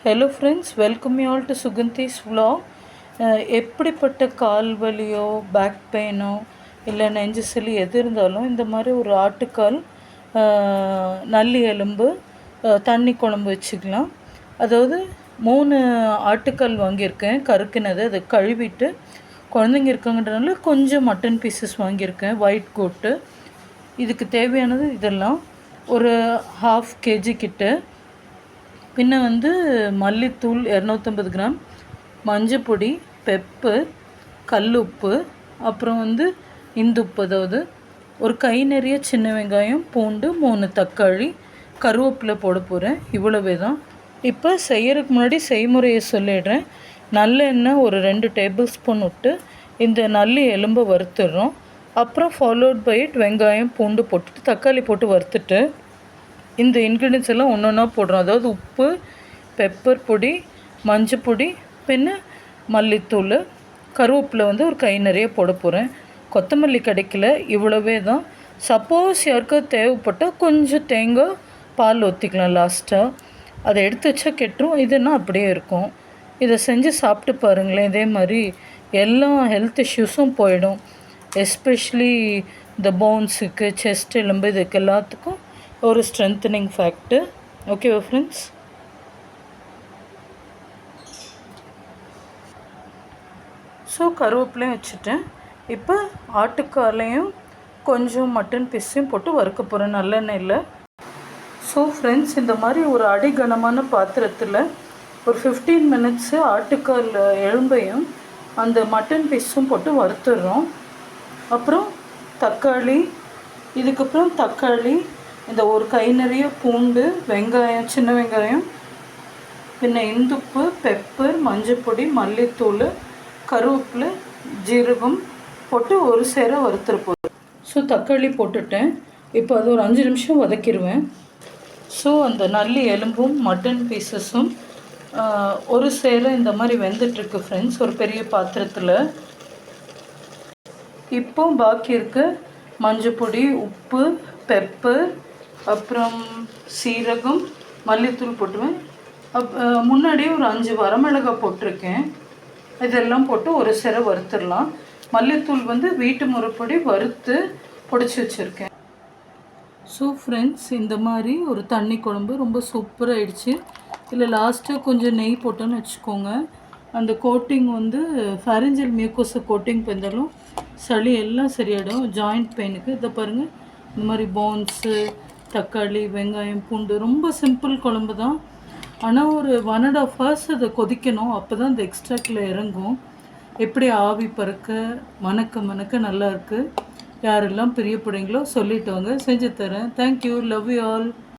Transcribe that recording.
Hello friends, welcome you all to Suganthi's vlog. எப்படிப்பட்ட கால் வலியோ back பெயினோ இல்லை நெஞ்சு சளி எது இருந்தாலும் இந்த மாதிரி ஒரு ஆட்டுக்கால் நல்லி எலும்பு தண்ணி குழம்பு வச்சுக்கலாம். அதாவது 3 ஆட்டுக்கால் வாங்கியிருக்கேன் கருக்கினது. அதை கழுவிட்டு குழந்தைங்க இருக்காங்கன்றனால கொஞ்சம் மட்டன் பீசஸ் வாங்கியிருக்கேன், ஒயிட் கோட்டு. இதுக்கு தேவையானது இதெல்லாம் ஒரு 1/2 kg கிட்ட. பின்ன மல்லித்தூள் 250 கிராம், மஞ்சப்பொடி, பெப்பர், கல்லுப்பு, அப்புறம் இந்துப்பு, அதாவது ஒரு கை நிறைய சின்ன வெங்காயம், பூண்டு, 3 தக்காளி, கருவேப்பிலை போட போகிறேன். இவ்வளவே தான். இப்போ செய்யறதுக்கு முன்னாடி செய்முறையை சொல்லிடுறேன். நல்லெண்ணெய் ஒரு 2 டேபிள் ஸ்பூன் விட்டு இந்த நல்லி எலும்பை வறுத்துடுறோம். அப்புறம் ஃபாலோட் பை வெங்காயம், பூண்டு போட்டுட்டு தக்காளி போட்டு வறுத்துட்டு இந்த இன்க்ரீடியன்ஸ் எல்லாம் ஒன்று ஒன்றா போடுறோம். அதாவது உப்பு, பெப்பர் பொடி, மஞ்சள் பொடி, பின்ன மல்லித்தூள், கருவேப்பிலை ஒரு கை நிறைய போட போகிறேன். கொத்தமல்லி கிடைக்கல, இவ்வளவே தான். சப்போஸ் யாருக்காவது தேவைப்பட்டால் கொஞ்சம் தேங்காய் பால் ஊற்றிக்கலாம் லாஸ்ட்டாக. அதை எடுத்து வச்சா கெட்டுரும், இதுன்னா அப்படியே இருக்கும். இதை செஞ்சு சாப்பிட்டு பாருங்களேன். இதே மாதிரி எல்லா ஹெல்த் இஷ்யூஸும் போயிடும். எஸ்பெஷலி இந்த போன்ஸுக்கு, செஸ்ட் எலும்பு, இதுக்கு எல்லாத்துக்கும் ஒரு ஸ்ட்ரென்தனிங் ஃபேக்டர். ஓகேவா ஃப்ரெண்ட்ஸ்? ஸோ கருவேப்பிலையும் வச்சுட்டேன். இப்போ ஆட்டுக்காலையும் கொஞ்சம் மட்டன் பீஸையும் போட்டு வறுக்க போகிறேன் நல்லெண்ணெயில். ஸோ ஃப்ரெண்ட்ஸ், இந்த மாதிரி ஒரு அடிகனமான பாத்திரத்தில் ஒரு 15 மினிட்ஸு ஆட்டுக்கால் எலும்பையும் அந்த மட்டன் பீஸும் போட்டு வறுத்துடுறோம். அப்புறம் தக்காளி, இதுக்கப்புறம் தக்காளி, இந்த ஒரு கை நிறைய பூண்டு, வெங்காயம், சின்ன வெங்காயம், பின்ன இந்துப்பு, பெப்பர், மஞ்சப்பொடி, மல்லித்தூள், கருவேப்பிலை, ஜீரகம் போட்டு ஒரு சேர வறுத்துற போகிறேன். ஸோ தக்காளி போட்டுட்டேன். இப்போ அது ஒரு 5 நிமிஷம் வதக்கிடுவேன். ஸோ அந்த நல்லி எலும்பும் மட்டன் பீசஸும் ஒரு சேர இந்த மாதிரி வெந்துட்டுருக்கு ஃப்ரெண்ட்ஸ், ஒரு பெரிய பாத்திரத்தில். இப்போ பாக்கி இருக்க மஞ்சப்பொடி, உப்பு, பெப்பர், அப்புறம் சீரகம், மல்லித்தூள் போட்டுவேன். முன்னாடியே ஒரு 5 வரமிளகாய் போட்டிருக்கேன். இதெல்லாம் போட்டு ஒரு சேர வறுத்துடலாம். மல்லித்தூள் வீட்டு முறைப்படி வறுத்து பொடிச்சு வச்சுருக்கேன். ஸோ ஃப்ரெண்ட்ஸ், இந்த மாதிரி ஒரு தண்ணி குழம்பு ரொம்ப சூப்பராகிடுச்சு. இதில் லாஸ்ட்டாக கொஞ்சம் நெய் போட்டோன்னு வச்சுக்கோங்க. அந்த கோட்டிங் ஃபேரஞ்சல் மியூக்கோஸை கோட்டிங் பண்ணாலும் சளி எல்லாம் சரியாயிடும். ஜாயிண்ட் பெயினுக்கு இதை பாருங்கள். இந்த மாதிரி போன்ஸு, தக்காளி, வெங்காயம், பூண்டு, ரொம்ப சிம்பிள் குழம்பு தான். ஆனால் ஒரு 1.5 hours அதை கொதிக்கணும். அப்போ தான் அந்த எக்ஸ்ட்ராக்டில் இறங்கும். எப்படி ஆவி பறக்க மணக்க மணக்க நல்லாயிருக்கு. யாரெல்லாம் பிரியப்படுறீங்களோ சொல்லிட்டு வாங்க, செஞ்சு தரேன். Thank you, love you all.